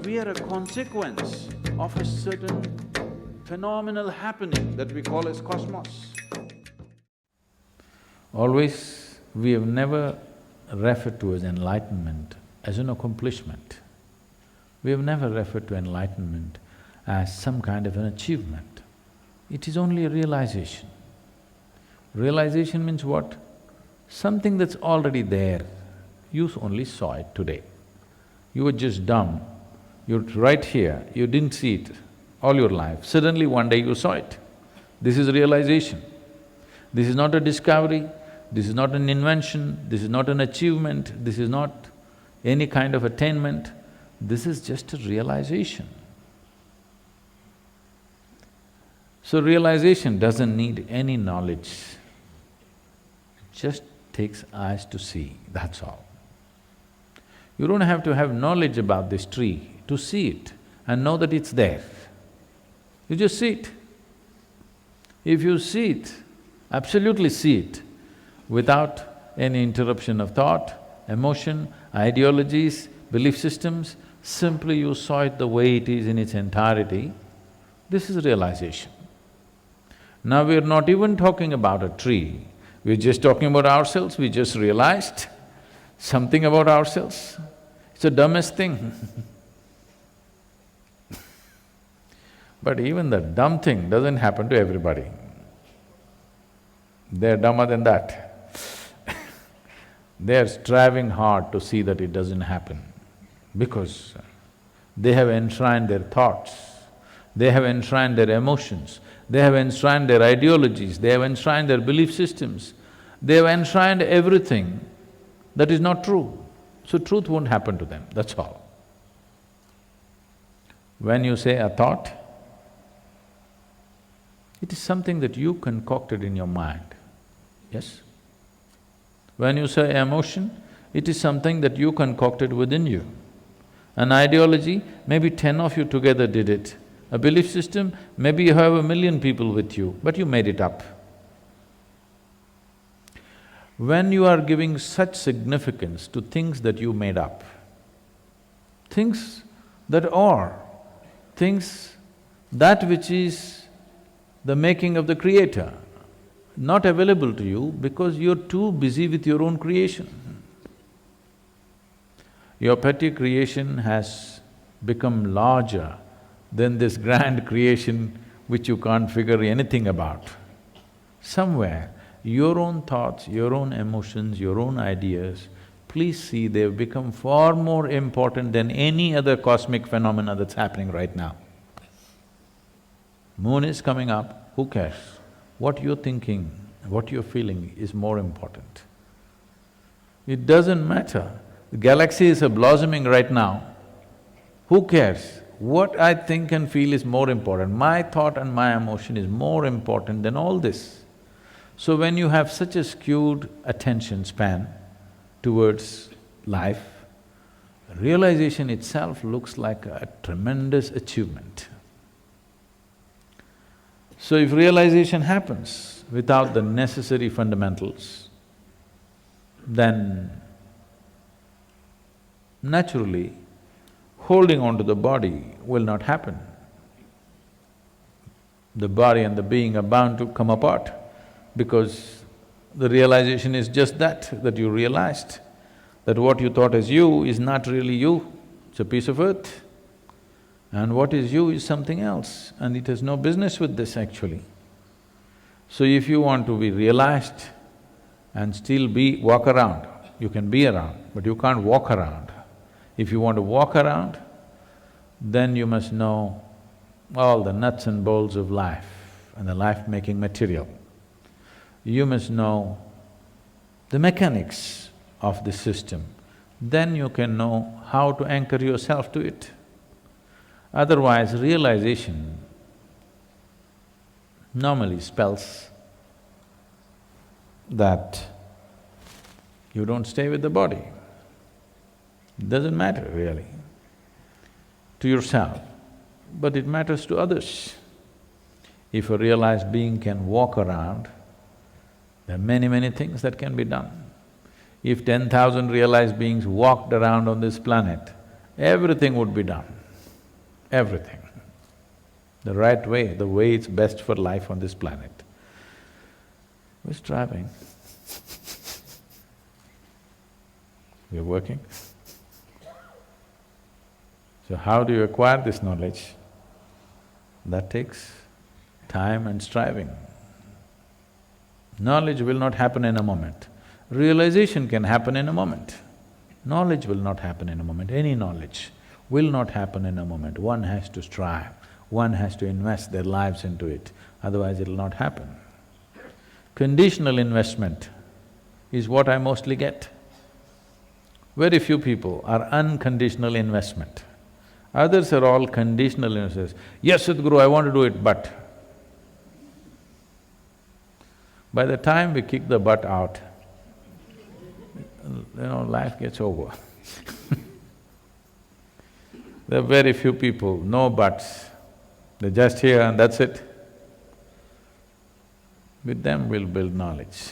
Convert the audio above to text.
we are a consequence of a certain phenomenal happening that we call as cosmos. Always, we have never referred to as enlightenment as an accomplishment. We have never referred to enlightenment as some kind of an achievement. It is only a realization. Realization means what? Something that's already there, you only saw it today. You were just dumb, you're right here, you didn't see it all your life, suddenly one day you saw it. This is realization. This is not a discovery, this is not an invention, this is not an achievement, this is not any kind of attainment, this is just a realization. So realization doesn't need any knowledge, it just takes eyes to see, that's all. You don't have to have knowledge about this tree to see it and know that it's there. You just see it. If you see it, absolutely see it, without any interruption of thought, emotion, ideologies, belief systems, simply you saw it the way it is in its entirety, this is realization. Now we're not even talking about a tree, we're just talking about ourselves, we just realized something about ourselves. It's the dumbest thing But even the dumb thing doesn't happen to everybody. They're dumber than that They're striving hard to see that it doesn't happen because they have enshrined their thoughts, they have enshrined their emotions, they have enshrined their ideologies, they have enshrined their belief systems, they have enshrined everything that is not true. So truth won't happen to them, that's all. When you say a thought, it is something that you concocted in your mind, yes? When you say emotion, it is something that you concocted within you. An ideology, maybe 10 of you together did it. A belief system, maybe you have 1,000,000 people with you, but you made it up. When you are giving such significance to things that you made up, things that are, things that which is the making of the Creator, not available to you because you're too busy with your own creation. Your petty creation has become larger than this grand creation which you can't figure anything about. Somewhere, your own thoughts, your own emotions, your own ideas, please see they've become far more important than any other cosmic phenomena that's happening right now. Moon is coming up, who cares? What you're thinking, what you're feeling is more important. It doesn't matter, the galaxies are blossoming right now, who cares? What I think and feel is more important, my thought and my emotion is more important than all this. So when you have such a skewed attention span towards life, realization itself looks like a tremendous achievement. So if realization happens without the necessary fundamentals, then naturally holding on to the body will not happen. The body and the being are bound to come apart because the realization is just that you realized that what you thought as you is not really you, it's a piece of earth. And what is you is something else, and it has no business with this actually. So if you want to be realized and still walk around, you can be around, but you can't walk around. If you want to walk around, then you must know all the nuts and bolts of life and the life-making material. You must know the mechanics of the system, then you can know how to anchor yourself to it. Otherwise, realization normally spells that you don't stay with the body. It doesn't matter really to yourself, but it matters to others. If a realized being can walk around, there are many things that can be done. If 10,000 realized beings walked around on this planet, everything would be done. everything. The right way, the way it's best for life on this planet. We're striving. We're working. So how do you acquire this knowledge? That takes time and striving. Knowledge will not happen in a moment. Realization can happen in a moment. Knowledge will not happen in a moment. Any knowledge will not happen in a moment. One has to strive, one has to invest their lives into it, otherwise it'll not happen. Conditional investment is what I mostly get. Very few people are unconditional investment. Others are all conditional investors. Yes, Sadhguru, I want to do it, but… By the time we kick the butt out, life gets over. There are very few people, no buts. They're just here and that's it. With them we'll build knowledge.